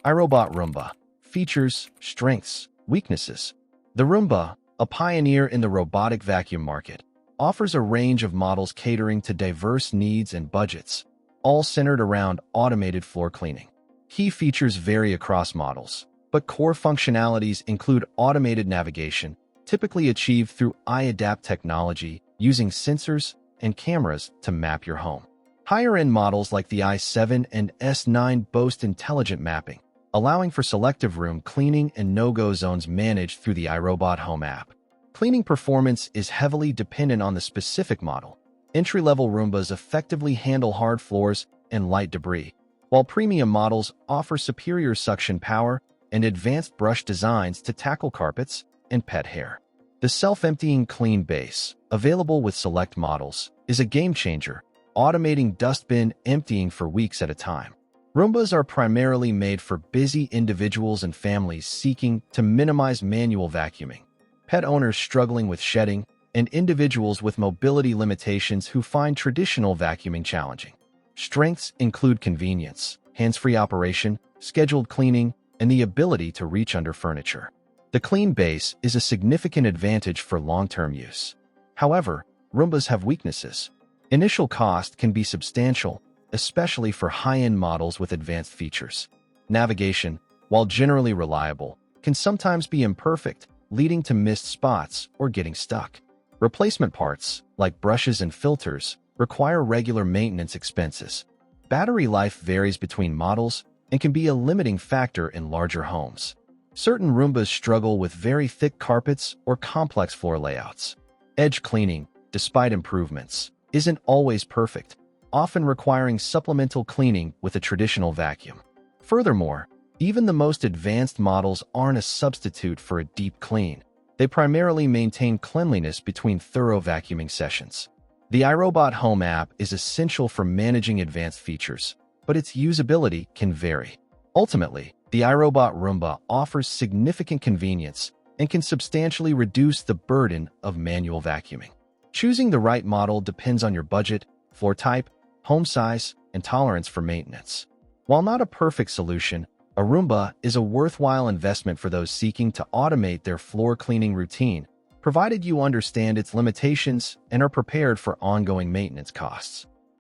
iRobot Roomba. Features, strengths, weaknesses. The Roomba, a pioneer in the robotic vacuum market, offers a range of models catering to diverse needs and budgets, all centered around automated floor cleaning. Key features vary across models, but core functionalities include automated navigation, typically achieved through iAdapt technology using sensors and cameras to map your home. Higher-end models like the i7 and S9 boast intelligent mapping, allowing for selective room cleaning and no-go zones managed through the iRobot Home app. Cleaning performance is heavily dependent on the specific model. Entry-level Roombas effectively handle hard floors and light debris, while premium models offer superior suction power and advanced brush designs to tackle carpets and pet hair. The self-emptying clean base, available with select models, is a game-changer, automating dustbin emptying for weeks at a time. Roombas are primarily made for busy individuals and families seeking to minimize manual vacuuming, pet owners struggling with shedding, and individuals with mobility limitations who find traditional vacuuming challenging. Strengths include convenience, hands-free operation, scheduled cleaning, and the ability to reach under furniture. The clean base is a significant advantage for long-term use. However, Roombas have weaknesses. Initial cost can be substantial, especially for high-end models with advanced features. Navigation, while generally reliable, can sometimes be imperfect, leading to missed spots or getting stuck. Replacement parts, like brushes and filters, require regular maintenance expenses. Battery life varies between models and can be a limiting factor in larger homes. Certain Roombas struggle with very thick carpets or complex floor layouts. Edge cleaning, despite improvements, isn't always perfect, often requiring supplemental cleaning with a traditional vacuum. Furthermore, even the most advanced models aren't a substitute for a deep clean. They primarily maintain cleanliness between thorough vacuuming sessions. The iRobot Home app is essential for managing advanced features, but its usability can vary. Ultimately, the iRobot Roomba offers significant convenience and can substantially reduce the burden of manual vacuuming. Choosing the right model depends on your budget, floor type, home size, and tolerance for maintenance. While not a perfect solution, a Roomba is a worthwhile investment for those seeking to automate their floor cleaning routine, provided you understand its limitations and are prepared for ongoing maintenance costs.